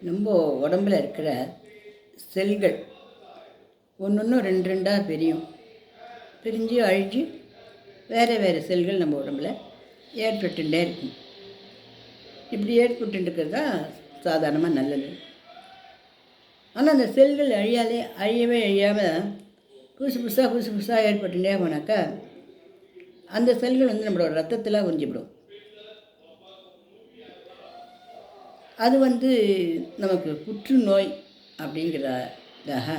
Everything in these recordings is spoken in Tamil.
நம்ம உடம்பில் இருக்கிற செல்கள் ஒன்று ரெண்டு ரெண்டாக பிரிஞ்சு அழிஞ்சு வேறு வேறு செல்கள் நம்ம உடம்பில் ஏற்பட்டுட்டே இருக்கும். இப்படி ஏற்பட்டுருக்கிறது தான் சாதாரணமாக நல்லது. ஆனால் அந்த செல்கள் அழியவே அழியாமல் புதுசு புதுசாக ஏற்பட்டுட்டே போனாக்கா அந்த செல்கள் நம்மளோட ரத்தத்தில் உறிஞ்சிவிடும். அது நமக்கு புற்றுநோய் அப்படிங்கிறதாக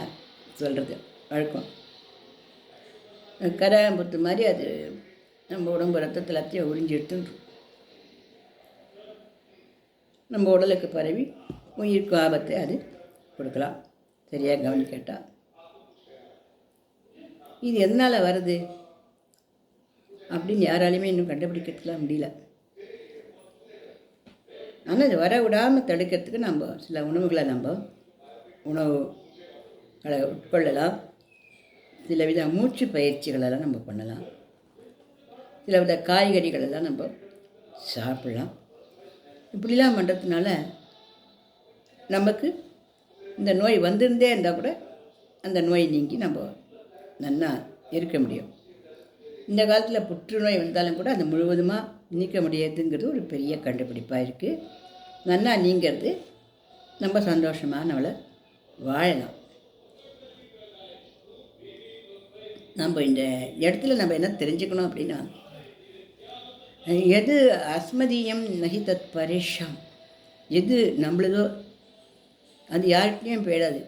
சொல்கிறது வழக்கம். கரையாம்புத்து மாதிரி அது நம்ம உடம்பு ரத்தத்தில் எல்லாத்தையும் உறிஞ்சி எடுத்துன்றோம். நம்ம உடலுக்கு பரவி உயிருக்கு ஆபத்தை அது கொடுக்கலாம், சரியாக கவனிக்கட்டால். இது எதனால் வருது அப்படின்னு யாராலையுமே இன்னும் கண்டுபிடிக்கிறதுலாம் முடியல. ஆனால் இது வர விடாமல் தடுக்கிறதுக்கு நம்ம சில உணவுகளை உட்கொள்ளலாம். சில வித மூச்சு பயிற்சிகளெல்லாம் நம்ம பண்ணலாம். சில வித காய்கறிகளெல்லாம் நம்ம சாப்பிடலாம். இப்படிலாம் பண்ணுறதுனால நமக்கு இந்த நோய் வந்திருந்தே இருந்தால் கூட அந்த நோய் நீங்கி நம்ம நல்லா இருக்க முடியும். இந்த காலத்தில் புற்றுநோய் வந்தாலும் கூட அது முழுவதுமாக நீக்க முடியாதுங்கிறது ஒரு பெரிய கண்டுபிடிப்பாக இருக்குது. நல்லா நீங்கிறது நம்ம சந்தோஷமாக நம்மளை வாழலாம். நம்ம இந்த இடத்துல நம்ம என்ன தெரிஞ்சுக்கணும் அப்படின்னா, எது அஸ்மதியம் நகி தத் பரேஷாம், எது நம்மளதோ அது யாருக்கிட்டையும் போயிடாது.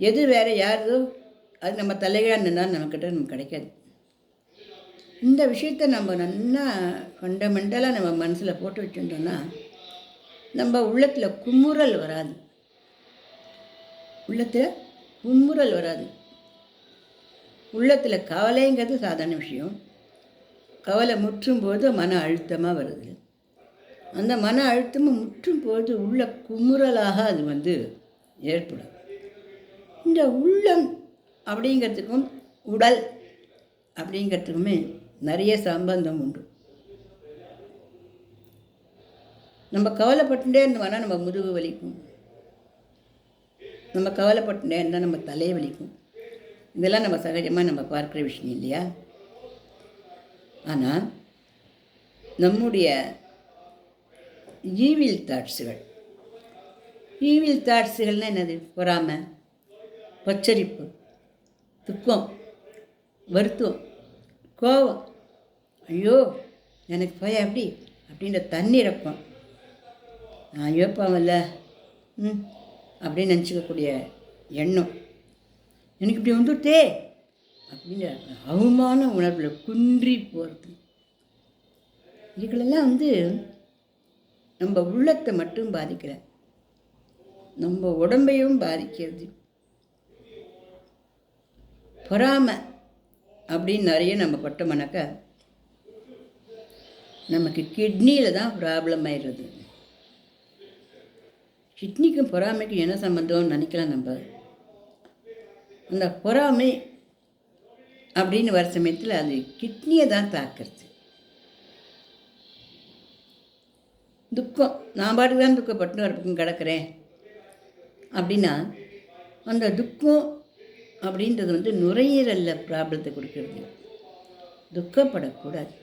எது வேறு யாரதோ அது நம்ம தலைகாணுன்னா நமக்கு கிடைக்காது. இந்த விஷயத்தை நம்ம நல்லா ஃபண்டமெண்டலாக நம்ம மனசில் போட்டு வச்சுட்டோம்னா நம்ம உள்ளத்தில் குமுறல் வராது. உள்ளத்தில் கவலைங்கிறது சாதாரண விஷயம். கவலை முற்றும் போது மன அழுத்தமாக வருது. அந்த மன அழுத்தமாக முற்றும் போது உள்ள குமுறலாக அது ஏற்படும். இந்த உள்ளம் அப்படிங்கிறதுக்கும் உடல் அப்படிங்கிறதுக்குமே நிறைய சம்பந்தம் உண்டு. நம்ம கவலைப்பட்டுட்டே இருந்தோம்னா நம்ம முதுகு வலிக்கும், நம்ம கவலைப்பட்டுட்டே இருந்தால் நம்ம தலையை வலிக்கும். இதெல்லாம் நம்ம சகஜமாக நம்ம பார்க்குற விஷயம் இல்லையா? ஆனால் நம்முடைய ஈவில் தாட்ஸுகள்னால் என்னது? பொறாமை, பச்சரிப்பு, துக்கம், வருத்தம், கோபம், ஐயோ எனக்கு போய் அப்படின்ற தண்ணீரப்பம், ஐயோ பாவம்ல அப்படின்னு நினச்சிக்கக்கூடிய எண்ணம், எனக்கு இப்படி வந்துட்டே அப்படின்ற அவமான உணர்வில் குன்றி போகிறது. இதுகளெல்லாம் நம்ம உள்ளத்தை மட்டும் பாதிக்கல, நம்ம உடம்பையும் பாதிக்கிறது. பொறாமை அப்படின்னு நிறைய நம்ம பட்டோம்னாக்கா நமக்கு கிட்னியில் தான் ப்ராப்ளம் ஆயிடுறது. கிட்னிக்கும் பொறாமைக்கும் என்ன சம்மந்தம்னு நினைக்கலாம். நம்ம அந்த பொறாமை அப்படின்னு வர சமயத்தில் அது கிட்னியை தான் தாக்குறது. துக்கம், நான் பாட்டுக்கு தான் துக்கப்பட்டு ஒரு பக்கம் கிடக்கிறேன் அப்படின்னா அந்த துக்கம் அப்படின்றது நுரையீரலில் ப்ராப்ளத்தை கொடுக்கறது. துக்கப்படக்கூடாது.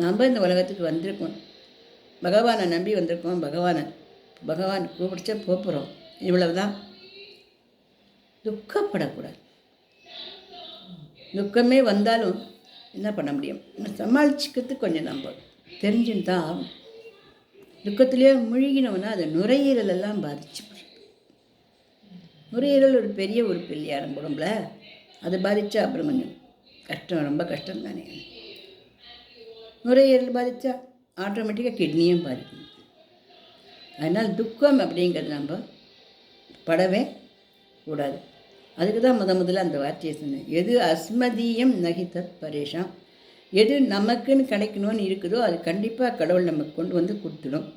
நாம் இந்த உலகத்துக்கு வந்திருக்கோம், பகவானை நம்பி வந்திருக்கோம், பகவான் கூப்பிடிச்சா போகிறோம், இவ்வளவுதான். துக்கப்படக்கூடாது. துக்கமே வந்தாலும் என்ன பண்ண முடியும்? சமாளிச்சுக்கிறதுக்கு கொஞ்சம் நம்ம தெரிஞ்சுன்னு தான் ஆகும். துக்கத்திலே முழுகினோன்னா அது நுரையீரலெல்லாம் பாதிச்சு. நுரையீரல் ஒரு பெரிய உறுப்பு இல்லையா நம்ம உடம்புல? அது பாதித்தா அப்புறம் கொஞ்சம் கஷ்டம், ரொம்ப கஷ்டம் தானே. நுரையீரல் பாதித்தா ஆட்டோமேட்டிக்காக கிட்னியும் பாதிக்கும். அதனால் துக்கம் அப்படிங்கிறது நம்ம படவே கூடாது. அதுக்கு தான் முதல்ல அந்த வார்த்தையை சொன்னேன். எது அஸ்மதியம் நகி தத் பரேஷாம், எது நமக்குன்னு கிடைக்கணும்னு இருக்குதோ அது கண்டிப்பாக கடவுள் நமக்கு கொண்டு கொடுத்துடும்.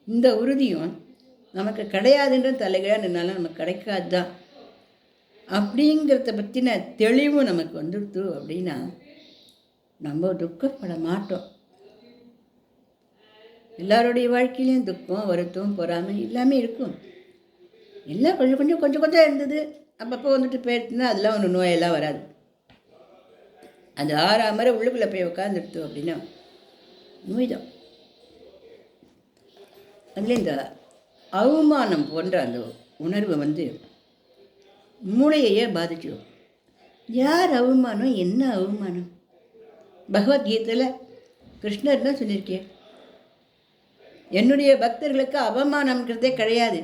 இந்த உறுதியும் நமக்கு கிடையாதுன்ற தலைகளாக நின்னாலும் நமக்கு கிடைக்காது தான் அப்படிங்கிறத பற்றின தெளிவும் நமக்கு வந்துடுத்து அப்படின்னா நம்ம துக்கப்பட மாட்டோம். எல்லாருடைய வாழ்க்கையிலையும் துக்கம், வருத்தம், பொறாமை எல்லாமே இருக்கும். எல்லாம் கொஞ்சம் கொஞ்சம் கொஞ்சம் கொஞ்சம் இருந்தது. அப்பப்போ வந்துட்டு போயிடுச்சுன்னா அதெல்லாம் ஒன்று நோயெல்லாம் வராது. அது ஆறாமரை உள்ளுக்குள்ளே போய் உட்காந்துடுத்து அப்படின்னா நோய் தான். அதில் இந்த அவமானம் போன்ற அந்த உணர்வு மூளையையே பாதிச்சிடும். யார் அவமானம், என்ன அவமானம்? பகவத்கீதையில் கிருஷ்ணர் தான் சொல்லியிருக்கேன், என்னுடைய பக்தர்களுக்கு அவமானம்ங்கிறதே கிடையாது.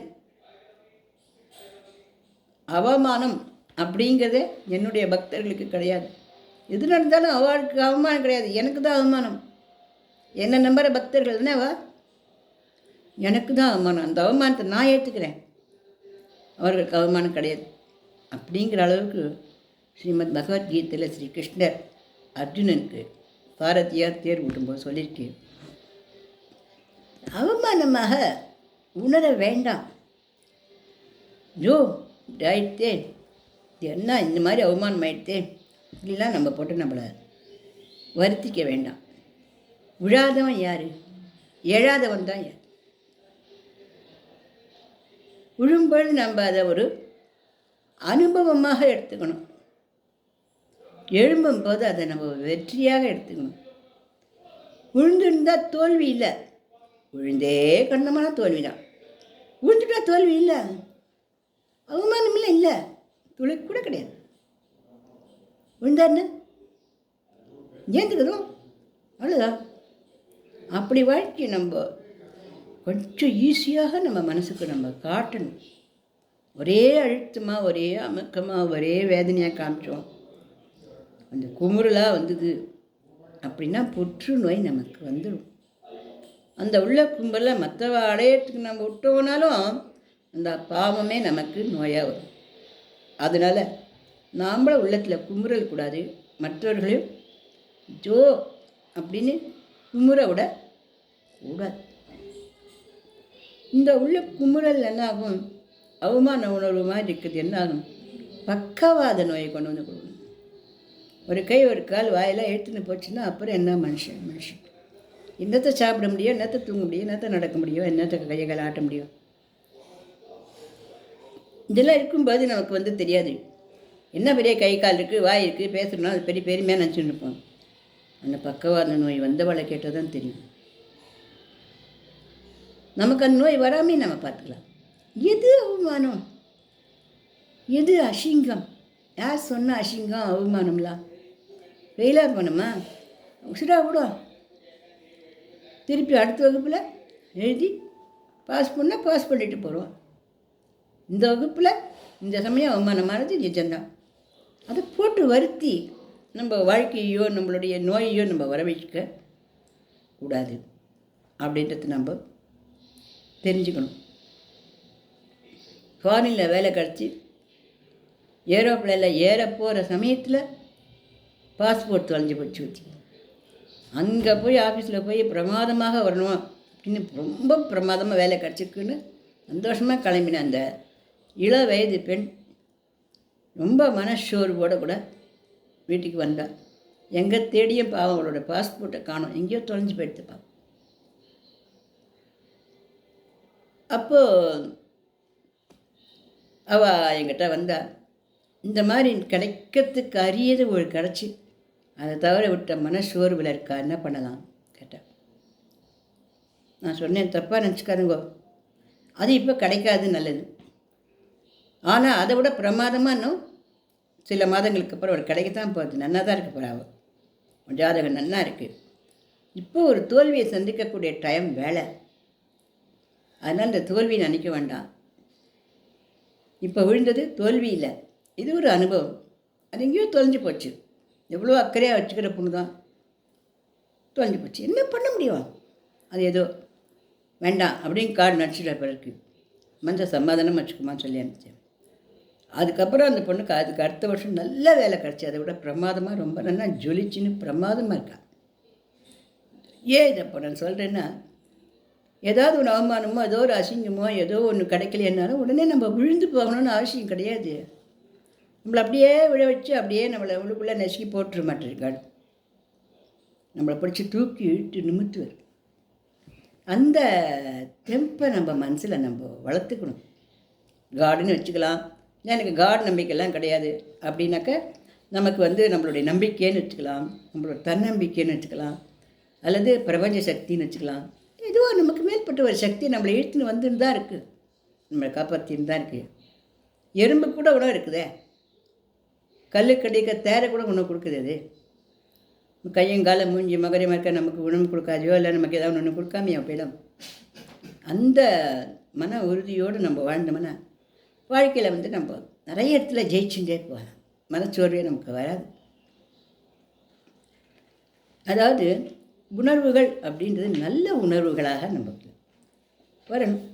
அவமானம் அப்படிங்கிறதே என்னுடைய பக்தர்களுக்கு கிடையாது. எது நடந்தாலும் அவளுக்கு அவமானம் கிடையாது, எனக்கு தான் அவமானம். என்னை நம்புகிற பக்தர்கள் தானேவா, எனக்கு தான் அவமானம். அந்த அவமானத்தை நான் ஏற்றுக்கிறேன், அவர்களுக்கு அவமானம் கிடையாது அப்படிங்கிற அளவுக்கு ஸ்ரீமத் பகவத்கீதையில் ஸ்ரீ கிருஷ்ணர் அர்ஜுனனுக்கு பாரதியார் தேர் ஊட்டும்போது சொல்லியிருக்கேன், அவமானமாக உணர வேண்டாம். ஜோ ஆயிடுத்தேன், என்ன இந்த மாதிரி அவமானம் ஆயிடுத்தேன் இப்படிலாம் நம்ம போட்டு நம்மளை வருத்திக்க வேண்டாம். விழாதவன் யார், எழாதவன் தான் யார். விழும்பொழுது நம்ம அதை ஒரு அனுபவமாக எடுத்துக்கணும், எழும்பும் போது அதை நம்ம வெற்றியாக எடுத்துக்கணும். விழுந்துருந்தால் தோல்வி இல்லை, விழுந்தே கண்டமான தோல்வி தான். விழுந்துட்டா தோல்வி இல்லை, அவமானம் இல்லை, துளி கூட கிடையாது. விழுந்தாருன்னு ஏற்றுக்கிறோம், அவ்வளோதான். அப்படி வாழ்க்கை நம்ம கொஞ்சம் ஈஸியாக நம்ம மனசுக்கு நம்ம காட்டணும். ஒரே அழுத்தமாக, ஒரே அமுக்கமாக, ஒரே வேதனையாக காமிச்சோம், அந்த குமுறலாக வந்தது அப்படின்னா புற்றுநோய் நமக்கு வந்துடும். அந்த உள்ள கும்பலை மற்றவ அடையிறதுக்கு நம்ம விட்டோம்னாலும் அந்த பாவமே நமக்கு நோயாக வரும். அதனால் நாம்ளும் உள்ளத்தில் குமுறல் கூடாது, மற்றவர்களையும் ஜோ அப்படின்னு குமுற விட கூடாது. இந்த உள்ள குமுறல் என்ன ஆகும், அவமான உணர்வு மாதிரி இருக்குது, என்ன ஆகும், பக்கவாத நோயை கொண்டு வந்து கொடுக்கணும். ஒரு கை ஒரு கால் வாயெல்லாம் எழுத்துன்னு போச்சுன்னா அப்புறம் என்ன மனுஷன் என்னத்தை சாப்பிட முடியும், என்னத்தை தூங்க முடியும், என்னத்தை நடக்க முடியும், என்னத்தை கையை கால் ஆட்ட முடியும். இதெல்லாம் இருக்கும்போது நமக்கு தெரியாது, என்ன பெரிய கை கால் இருக்குது, வாய் இருக்குது, பேசுகிறோன்னா அது பெரிய பெருமையாக நினச்சிட்டு இருப்போம். அந்த பக்கவாத நோய் வந்தவளை கேட்டால் தான் தெரியும். நமக்கு அந்த நோய் வராமே நம்ம பார்த்துக்கலாம். எது அவமானம், எது அசிங்கம், யார் சொன்ன அசிங்கம் அவமானம்லாம்? வெயிலாக போனோமா உசுரா விடும், திருப்பி அடுத்த வகுப்பில் எழுதி பாஸ் பண்ணால் பாஸ் பண்ணிட்டு போகிறோம். இந்த வகுப்பில் இந்த சமயம் அவமானமானது நிஜம்தான். அதை போட்டு வருத்தி நம்ம வாழ்க்கையோ நம்மளுடைய நோயையோ நம்ம வர வைக்க கூடாது அப்படின்றது நம்ம தெரிஞ்சுக்கணும். ஃபாரினில் வேலை கிடச்சி ஏரோப்ளேனில் ஏற போகிற சமயத்தில் பாஸ்போர்ட் தொலைஞ்சி போச்சு வச்சு, அங்கே போய் ஆஃபீஸில் போய் பிரமாதமாக வரணும் அப்படின்னு ரொம்ப பிரமாதமாக வேலை கிடச்சிருக்குன்னு சந்தோஷமாக கிளம்பின அந்த இள வயது பெண் ரொம்ப மனச்சோர்வோடு கூட வீட்டுக்கு வந்தாள். எங்கே தேடியும் பாவம் அவளோட பாஸ்போர்ட்டை காணும், எங்கேயோ தொலைஞ்சி போயிடுத்துப்பா. அப்போது அவள் என்கிட்ட வந்தா, இந்த மாதிரி கிடைக்கிறதுக்கு அரியது ஒரு கிடச்சி அதை தவிர விட்ட மனசோர்வில் இருக்கா, என்ன பண்ணலாம் கேட்டேன். நான் சொன்னேன், தப்பாக நினச்சிக்காதுங்கோ, அது இப்போ கிடைக்காது, நல்லது. ஆனால் அதை விட பிரமாதமாக இன்னும் சில மாதங்களுக்கு அப்புறம் ஒரு கிடைக்கத்தான் போகுது, நன்னா தான் இருக்குது. அவள் ஜாதகம் நன்னா இருக்குது. இப்போ ஒரு தோல்வியை சந்திக்கக்கூடிய டைம் வேலை, அதனால் இந்த தோல்வியை நினைக்க வேண்டாம். இப்போ விழுந்தது தோல்வி இல்லை, இது ஒரு அனுபவம். அது எங்கேயோ தொலைஞ்சு போச்சு, எவ்வளோ அக்கறையாக வச்சுக்கிற பொண்ணு தான் தொலைஞ்சு போச்சு, என்ன பண்ண முடியும்? அது ஏதோ வேண்டாம் அப்படின்னு கார்டு நடிச்சிட பிறகு மஞ்சள் சமாதானம் வச்சுக்குமான்னு சொல்லி அனுப்பிச்சேன். அதுக்கப்புறம் அந்த பொண்ணுக்கு அதுக்கு அடுத்த வருஷம் நல்ல வேலை கிடச்சி, அதை விட பிரமாதமாக ரொம்ப நல்லா ஜொலிச்சின்னு பிரமாதமாக இருக்கா. ஏன் இதை இப்போ நான் சொல்கிறேன்னா, ஏதாவது ஒரு அவமானமோ ஏதோ ஒரு அசிங்கமோ ஏதோ ஒன்று கிடைக்கலைன்னாலும் உடனே நம்ம விழுந்து போகணும்னு அவசியம் கிடையாது. நம்மளை அப்படியே விழ வச்சு அப்படியே நம்மளை உள்ளுக்குள்ளே நசுக்கி போட்டுற மாட்டேருக்காடு, நம்மளை பிடிச்சி தூக்கி இழுத்து நிமித்துவார். அந்த தெம்பை நம்ம மனசில் நம்ம வளர்த்துக்கணும். காடுன்னு வச்சுக்கலாம். எனக்கு காடு நம்பிக்கைலாம் கிடையாது அப்படின்னாக்க நமக்கு நம்மளுடைய நம்பிக்கைன்னு வச்சுக்கலாம், நம்மளோட தன்னம்பிக்கைன்னு வச்சுக்கலாம், அல்லது பிரபஞ்ச சக்தின்னு வச்சுக்கலாம். எதுவோ நமக்கு மேற்பட்ட ஒரு சக்தி நம்மளை இழுத்துன்னு வந்துன்னு தான் இருக்குது, நம்மளை காப்பாற்றின்னு தான் இருக்குது. எறும்பு கூட உணவு இருக்குதே, கல்லுக்கடிக்க தேரை கூட உணவு கொடுக்குது. அது கையங்கால மூஞ்சி மகரமாக இருக்க நமக்கு உணவு கொடுக்காதையோ இல்லை நமக்கு ஏதாவது ஒன்று கொடுக்காமையோ போயிடும். அந்த மன உறுதியோடு நம்ம வாழ்ந்தோம்னா வாழ்க்கையில் நம்ம நிறைய இடத்துல ஜெயிச்சுட்டே போகலாம். மனச்சோர்வே நமக்கு வராது. அதாவது உணர்வுகள் அப்படின்றது நல்ல உணர்வுகளாக நமக்கு வரணும்.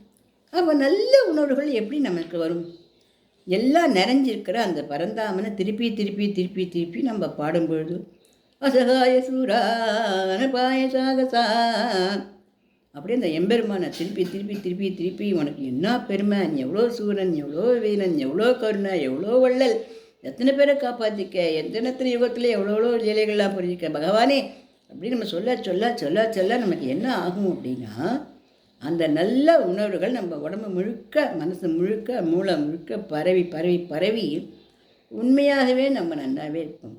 அப்போ நல்ல உணர்வுகள் எப்படி நமக்கு வரும்? எல்லாம் நிறைஞ்சிருக்கிற அந்த பரந்தாமனை திருப்பி திருப்பி திருப்பி திருப்பி நம்ம பாடும்பொழுது அசகாய சூரான பாயசாகசா அப்படியே அந்த எம்பெருமானை திருப்பி திருப்பி திருப்பி திருப்பி உனக்கு என்ன பெருமை, நீ எவ்வளோ சூரன், எவ்வளோ வீரன், எவ்வளோ கருணை, எவ்வளோ வள்ளல், எத்தனை பேரை காப்பாற்றிக்க, எத்தனை யுகத்தில் எவ்வளோ லீலைகள்லாம் புரிஞ்சிக்க பகவானே அப்படின்னு நம்ம சொல்ல சொல்ல சொல்ல சொல்ல நமக்கு என்ன ஆகும் அப்படின்னா, அந்த நல்ல உணர்வுகள் நம்ம உடம்பு முழுக்க, மனசு முழுக்க, மூளை முழுக்க பரவி பரவி பரவி உண்மையாகவே நம்ம நல்லாவே இருப்போம்.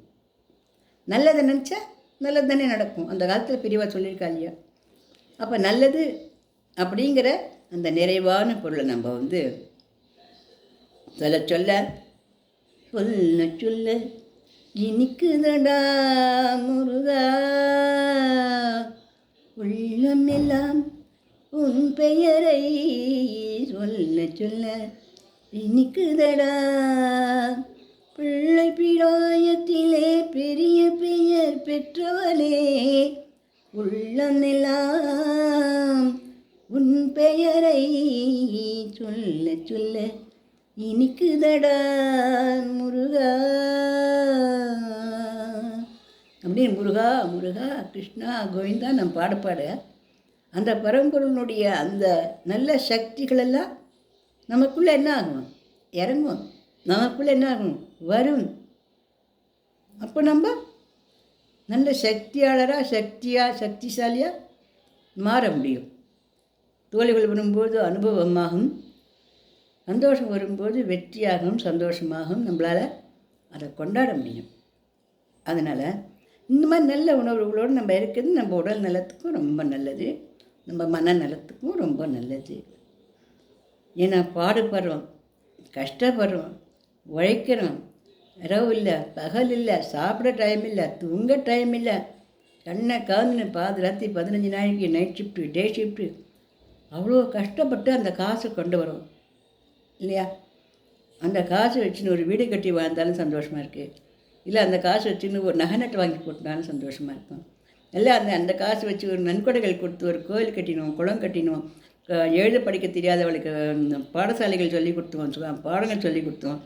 நல்லதை நினச்சா நல்லது தானே நடக்கும். அந்த காலத்தில் பெரியவா சொல்லியிருக்கா இல்லையா? அப்போ நல்லது அப்படிங்கிற அந்த நிறைவான பொருளை நம்ம சொல்ல சொல்ல சொல்ல சொல்ல இனிக்குதடா முருகா, உள்ளம் எல்லாம் உன் பெயரை சொல்ல சொல்ல இனிக்குதடா, பிள்ளை பிராயத்திலே பெரிய பெயர் பெற்றவனே, உள்ளம் எல்லாம் உன் பெயரை சொல்ல சொல்ல இனிக்குதடா முருகா அப்படின்னு முருகா முருகா கிருஷ்ணா கோவிந்தா நம்ம பாட அந்த பரம்பொருளுடைய அந்த நல்ல சக்திகளெல்லாம் நமக்குள்ளே என்ன ஆகும்? இறங்கும். நமக்குள்ளே என்ன ஆகும்? வரும். அப்போ நம்ம நல்ல சக்தியாளராக சக்திசாலியாக மாற முடியும். தோல்விகள் வரும்போது அனுபவமாகும், சந்தோஷம் வரும்போது வெற்றியாகவும் சந்தோஷமாகவும் நம்மளால் அதை கொண்டாட முடியும். அதனால் இந்த மாதிரி நல்ல உணர்வுகளோடு நம்ம இருக்கிறது நம்ம உடல் நலத்துக்கும் ரொம்ப நல்லது, நம்ம மன நலத்துக்கும் ரொம்ப நல்லது. ஏன்னா பாடுபடுறோம், கஷ்டப்படுறோம், உழைக்கிறோம், இரவு இல்லை பகல் இல்லை, சாப்பிட டைம் இல்லை, தூங்க டைம் இல்லை, கண்ணை காதுன்னு ராத்திரி 15 நாளைக்கு நைட் ஷிஃப்ட்டு டே ஷிஃப்ட்டு அவ்வளோ கஷ்டப்பட்டு அந்த காசை கொண்டு வரோம் இல்லையா? அந்த காசு வச்சுன்னு ஒரு வீடு கட்டி வாழ்ந்தாலும் சந்தோஷமாக இருக்குது, இல்லை அந்த காசு வச்சுன்னு ஒரு நகை நட்டு வாங்கி போட்டாலும் சந்தோஷமாக இருக்கும், இல்லை அந்த காசு வச்சு ஒரு நன்கொடைகள் கொடுத்து ஒரு கோயில் கட்டினோம், குளம் கட்டினோம், எழுத படிக்க தெரியாதவளுக்கு பாடசாலைகள் சொல்லி கொடுத்தோம், பாடங்கள் சொல்லி கொடுத்தோம்,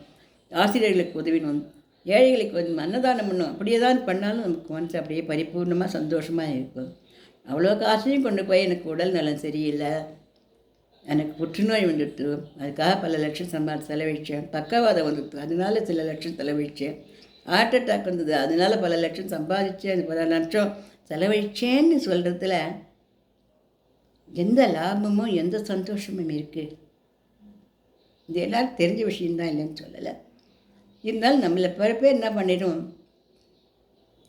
ஆசிரியர்களுக்கு உதவினோம், ஏழைகளுக்கு அன்னதானம் பண்ணோம். அப்படியே தான் பண்ணாலும் நமக்கு மனசு அப்படியே பரிபூர்ணமாக சந்தோஷமாக இருக்கும். அவ்வளோ காசையும் கொண்டு போய் எனக்கு உடல் நலம் சரியில்லை, எனக்கு புற்றுநோய் வந்துடுத்து, அதுக்காக பல லட்சம் செலவழித்தேன், பக்கவாதம் வந்துடுத்து அதனால சில லட்சம் செலவழித்தேன், ஹார்ட் அட்டாக் வந்தது அதனால பல லட்சம் சம்பாதிச்சேன், பல லட்சம் செலவழிச்சேன்னு சொல்கிறதுல எந்த லாபமும் எந்த சந்தோஷமும் இருக்குது? இது எல்லாருக்கும் தெரிஞ்ச விஷயந்தான், இல்லைன்னு சொல்லலை. இருந்தாலும் நம்மளை பல பேர் என்ன பண்ணிடும்,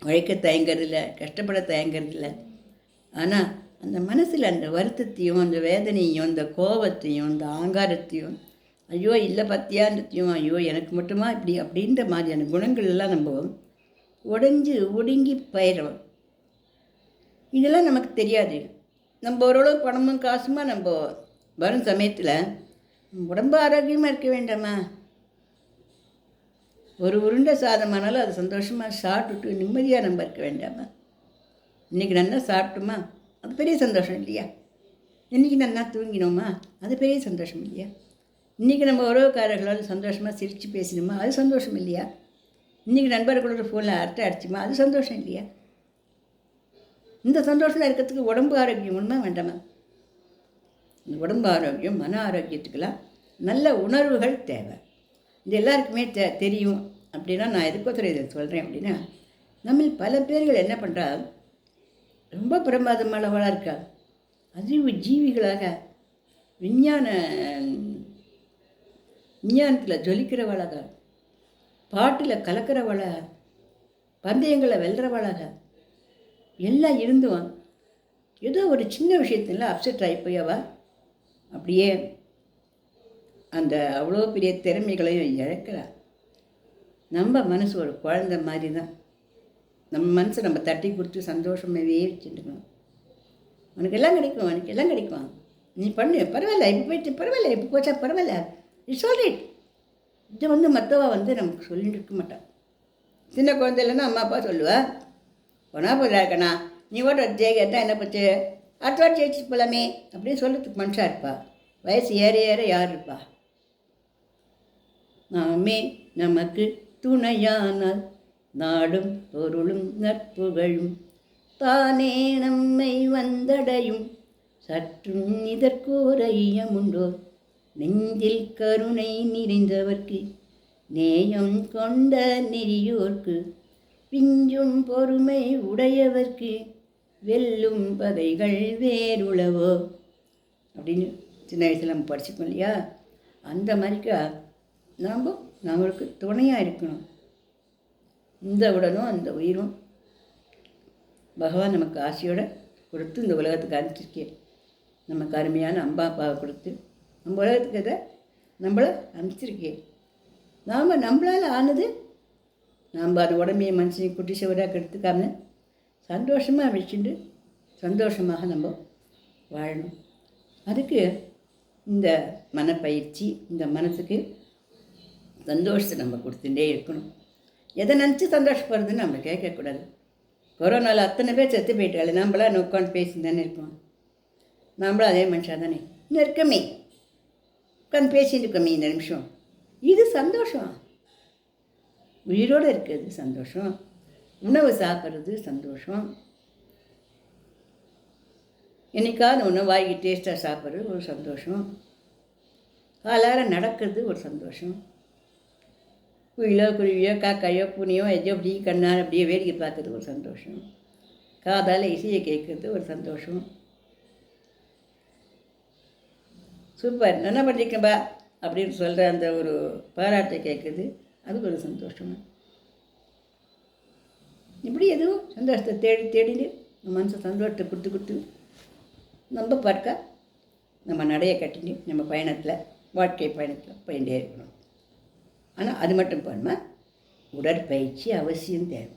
உழைக்க தயங்கிறதில்ல, கஷ்டப்பட தயங்கிறதில்ல. ஆனால் அந்த மனசில் அந்த வருத்தத்தையும் அந்த வேதனையும் அந்த கோபத்தையும் அந்த ஆங்காரத்தையும், ஐயோ இல்லை பத்தியான்றத்தையும், ஐயோ எனக்கு மட்டுமா இப்படி அப்படின்ற மாதிரியான குணங்கள் எல்லாம் நம்ம உடைஞ்சு ஒடுங்கி பயிரோம். இதெல்லாம் நமக்கு தெரியாது. நம்ம ஓரளவு பணமும் காசுமா நம்ம வரும் சமயத்தில் உடம்பு ஆரோக்கியமாக இருக்க வேண்டாமா? ஒரு உருண்டை சாதமானாலும் அது சந்தோஷமாக சாப்பிட்டுட்டு நிம்மதியாக நம்ம இருக்க வேண்டாமா? இன்றைக்கி நல்லா சாப்பிட்டோமா, அது பெரிய சந்தோஷம் இல்லையா? இன்றைக்கி நல்லா தூங்கினோமா, அது பெரிய சந்தோஷம் இல்லையா? இன்றைக்கி நம்ம உறவுக்காரர்களோட சந்தோஷமாக சிரித்து பேசினோமா, அது சந்தோஷம் இல்லையா? இன்றைக்கி நண்பர்களோட ஃபோனில் அரட்டை அடிச்சுமா, அது சந்தோஷம் இல்லையா? இந்த சந்தோஷம் இருக்கிறதுக்கு உடம்பு ஆரோக்கியம் ஒன்றுமா வேண்டாமா? இந்த உடம்பு ஆரோக்கியம் மன ஆரோக்கியத்துக்கெல்லாம் நல்ல உணர்வுகள் தேவை. இது எல்லாருக்குமே தெரியும். அப்படின்னா நான் எதுக்கோசரம் இதை சொல்கிறேன் அப்படின்னா, நம்ம பல பேர்கள் என்ன பண்ணுறா, ரொம்ப பிரமாதமானவளாக இருக்கா, அறிவு ஜீவிகளாக விஞ்ஞானத்தில் ஜொலிக்கிறவளாக, பாட்டில் கலக்கிறவளாக, பந்தயங்களை வெல்றவளாக எல்லாம் இருந்துவான். ஏதோ ஒரு சின்ன விஷயத்துல அப்செட் ஆகி போய் அவள் அப்படியே அந்த அவ்வளோ பெரிய திறமைகளையும் இழக்கிறாள். நம்ம மனசு ஒரு குழந்த மாதிரி தான். நம்ம மனசை நம்ம தட்டி கொடுத்து சந்தோஷமாகவே வச்சுட்டுக்கணும். உனக்கு எல்லாம் கிடைக்கும், உனக்கு எல்லாம் கிடைக்கும், நீ பண்ணு, பரவாயில்ல, இப்போ போயிட்டு பரவாயில்ல, இப்போ போச்சா பரவாயில்ல, இட்ஸ் ஆல் ரைட். இதை மற்றவா நமக்கு சொல்லிட்டு இருக்க மாட்டான். சின்ன குழந்தை இல்லைன்னா அம்மா அப்பா சொல்லுவேன், போனா போதா இருக்கண்ணா, நீ ஓட்ட ஜெய கேட்டால் என்ன போச்சு, அடுத்த வாட்டி ஜெயிச்சு போகலாமே அப்படின்னு சொல்கிறதுக்கு மனுஷா இருப்பா. வயசு ஏற ஏற யார் இருப்பா? நாமே நமக்கு துணையானால் நாடும் பொருளும் நட்புகளும் தானே நம்மை வந்தடையும். சற்றும் இதற்கோர் ஐயமுண்டோ, நெஞ்சில் கருணை நிறைந்தவர்க்கு, நேயம் கொண்ட நெறியோர்க்கு, பிஞ்சும் பொறுமை உடையவர்க்கு, வெல்லும் பகைகள் வேறுளவோ அப்படின்னு சின்ன வயசில் நம்ம படிச்சுக்கோம் இல்லையா? அந்த மாதிரிக்கா நம்மளுக்கு துணையாக இருக்கணும். இந்த உடலும் அந்த உயிரும் பகவான் நமக்கு ஆசையோடு கொடுத்து இந்த உலகத்துக்கு அனுப்பிச்சிருக்கேன். நமக்கு அருமையான அம்மா அப்பாவை கொடுத்து நம்ம உலகத்துக்கு அதை நம்மளை அனுப்பிச்சிருக்கேன். நம்மளால் ஆனது நாம் அந்த உடம்பையை மனுஷனை குட்டி சுவராக கெடுத்துக்காம சந்தோஷமாக வச்சுட்டு சந்தோஷமாக நம்ம வாழணும். அதுக்கு இந்த மனப்பயிற்சி, இந்த மனசுக்கு சந்தோஷத்தை நம்ம கொடுத்துட்டே இருக்கணும். எதை நினச்சி சந்தோஷப்படுறதுன்னு நம்ம கேட்கக்கூடாது. கொரோனாவில் அத்தனை பேர் செத்து போயிட்டாள், நம்மளாம் உட்காந்து பேசி தானே இருக்கோம். நம்மளும் அதே மனுஷன் தானே இன்னும் இருக்கமே, உட்காந்து பேசிட்டு இருக்கோமே இந்த நிமிஷம். இது சந்தோஷம். உயிரோடு இருக்கிறது சந்தோஷம். உணவு சாப்பிட்றது சந்தோஷம். என்னைக்காவது உணவு வாங்கி டேஸ்ட்டாக சாப்பிட்றது ஒரு சந்தோஷம். காலார நடக்கிறது ஒரு சந்தோஷம். குயிலோ குருவியோ காக்காயோ பூனையோ எஜோ அப்படி கண்ணால் அப்படியே வேடிக்கை பார்க்கறது ஒரு சந்தோஷம். காதால் இசையை கேட்குறது ஒரு சந்தோஷம். சூப்பர், நல்லா பண்ணிருக்கேன்பா அப்படின்னு சொல்கிற அந்த ஒரு பாராட்டை கேட்குறது அதுக்கு ஒரு சந்தோஷம். இப்படி எதுவும் சந்தோஷத்தை தேடிட்டு நம்ம மனசை சந்தோஷத்தை கொடுத்து நம்ம பார்க்க நம்ம நடையை கட்டிட்டு நம்ம பயணத்தில், வாழ்க்கை பயணத்தில் போயிட்டே இருக்கணும். ஆனால் அது மட்டும் பண்ணாம உடற்பயிற்சி அவசியம் தேவை.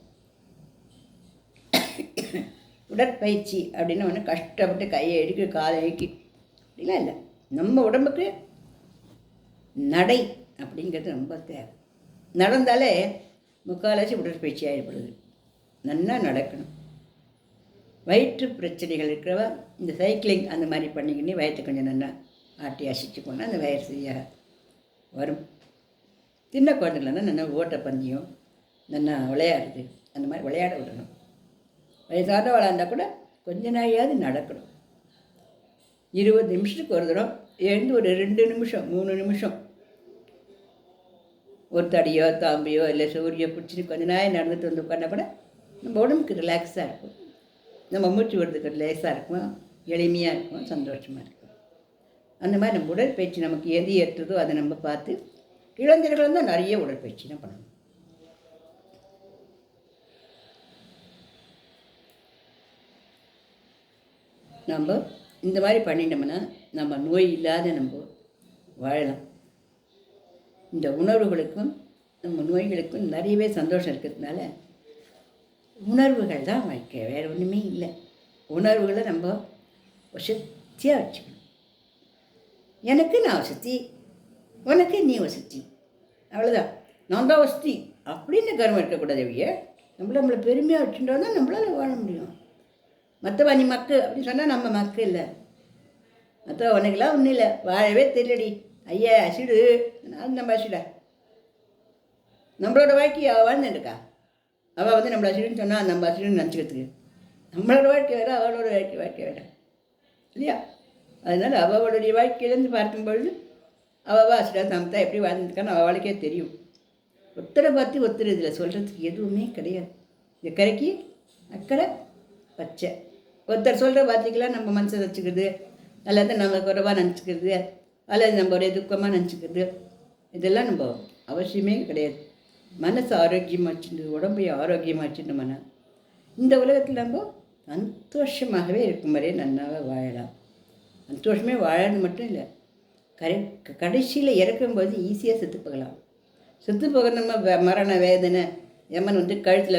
உடற்பயிற்சி அப்படின்னு ஒன்று கஷ்டப்பட்டு கையை எடுக்க காலை இழுக்கி அப்படிலாம் இல்லை. நம்ம உடம்புக்கு நடை அப்படிங்கிறது ரொம்ப தேவை. நடந்தாலே முக்கால்வாசி உடற்பயிற்சி ஆகிடுது. நல்லா நடக்கணும். வயிற்று பிரச்சனைகள் இருக்கிறவா இந்த சைக்கிளிங் அந்த மாதிரி பண்ணிக்கின்னு வயிற்று கொஞ்சம் நல்லா ஆட்டி அசிச்சுக்கோன்னா அந்த வயிறு சரியாக வரும். சின்ன குழந்தைங்களா நல்லா ஓட்டப்பந்தயம் நல்லா விளையாடுது, அந்த மாதிரி விளையாட விடணும். வயசாத விளையாண்டா கூட கொஞ்ச நாளையாவது நடக்கணும். 20 நிமிஷத்துக்கு ஒரு தடவை எழுந்து ஒரு 2 நிமிஷம் 3 நிமிஷம் ஒரு தடியோ தாம்பியோ இல்லை சூரியோ பிடிச்சிட்டு கொஞ்ச நாள் நடந்துட்டு வந்து உட்காந்தா கூட நம்ம உடம்புக்கு ரிலாக்ஸாக இருக்கும். நம்ம மூச்சு விடுறதுக்கு ரிலாக்ஸாக இருக்கும், எளிமையாக இருக்கும், சந்தோஷமாக இருக்கும். அந்த மாதிரி நம்ம உடற்பயிற்சி நமக்கு எது ஏற்றுதோ அதை நம்ம பார்த்து இளைஞர்கள் தான் நிறைய உடற்பயிற்சி தான் பண்ணணும். நம்ம இந்த மாதிரி பண்ணிட்டோம்னா நம்ம நோய் இல்லாத நம்ம வாழலாம். இந்த உணர்வுகளுக்கும் நம்ம நோய்களுக்கும் நிறையவே சந்தோஷம் இருக்கிறதுனால உணர்வுகள் தான் வாழ்க்கை, வேறு ஒன்றுமே இல்லை. உணர்வுகளை நம்ம வசதியாக வச்சுக்கணும். எனக்கு நான் வசதி, உனக்கு நீ வசதி, அவ்வளோதான். நான் தான் வசதி அப்படின்னு கர்மம் இருக்கக்கூடாது. நம்மளை பெருமையாக வச்சுட்டோம் தான் நம்மளால் வாழ முடியும். மற்றவா நீ மக்கு அப்படின்னு சொன்னால் நம்ம மக்கு இல்லை. மற்றவா உனக்கெல்லாம் ஒன்றும் இல்லை, வாழவே தெரியலடி, ஐயா அசிடு, அது நம்ம அசிடா. நம்மளோட வாழ்க்கை அவள் வாழ்ந்துட்டுருக்கா. அவள் நம்மளை அசிடுன்னு சொன்னால் நம்ம அசிடுன்னு நினச்சிக்கிறதுக்கு. நம்மளோட வாழ்க்கை வேறு, அவளோட வாழ்க்கை வேறு இல்லையா? அதனால் அவளுடைய வாழ்க்கையிலேருந்து பார்க்கும்பொழுது அவள் அசிடா சமத்தா எப்படி வாழ்ந்துருக்கான்னு அவள் வாழ்க்கையே தெரியும். ஒத்தரை பார்த்து ஒத்தரை இதில் சொல்கிறதுக்கு எதுவுமே கிடையாது. இந்த கரைக்கு அக்கறை பச்சை ஒருத்தர் சொல்கிற வார்த்தைக்கெல்லாம் நம்ம மனசை வச்சுக்கிறது, அல்லது நம்ம குறைவாக நினச்சிக்கிறது, அல்லது நம்ம ஒரே துக்கமாக நினச்சிக்கிறது, இதெல்லாம் நம்ம அவசியமே கிடையாது. மனசு ஆரோக்கியமாக வச்சுட்டு, உடம்பை ஆரோக்கியமாக வச்சுட்டோம்னா இந்த உலகத்தில் நம்ம சந்தோஷமாகவே இருக்கும் வரையே நன்னாக வாழலாம். சந்தோஷமே வாழறது மட்டும் இல்லை, கடைசியில் இறக்கும்போது ஈஸியாக செத்து போகலாம். செத்து போகிறோமா மரண வேதனை, எம்மன் வந்து கழுத்தில்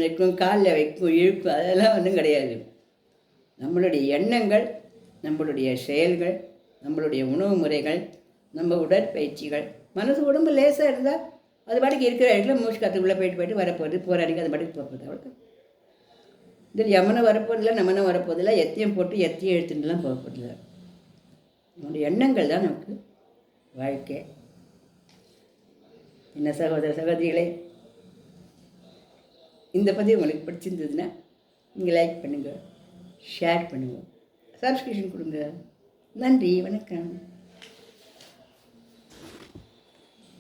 வைக்கும், காலில் வைக்கும், இழுக்கும், அதெல்லாம் ஒன்றும் கிடையாது. நம்மளுடைய எண்ணங்கள், நம்மளுடைய செயல்கள், நம்மளுடைய உணவு முறைகள், நம்ம உடற்பயிற்சிகள், மனசு உடம்பு லேசாக இருந்தால் அது பாட்டுக்கு இருக்கிற இடத்துல மூச்சு காற்றுக்குள்ளே போயிட்டு வரப்போகுது, போராடிக்கு அது பாட்டுக்கு போகிறது. அவ்வளோ இதில் எம்மனும் வரப்போதில்லை, நம்மனும் வரப்போதில்லை, எத்தையும் போட்டு எத்தையும் எழுத்துட்டுலாம் போகப்போதில்லை. நம்மளுடைய எண்ணங்கள் தான் நமக்கு வாழ்க்கை. என்ன சகோதர சகோதரிகளே, இந்த பதிவு உங்களுக்கு பிடிச்சிருந்ததுன்னா நீங்கள் லைக் பண்ணுங்கள், ஷேர் பண்ணுங்கள், சப்ஸ்கிரிப்ஷன் கொடுங்க. நன்றி, வணக்கம்.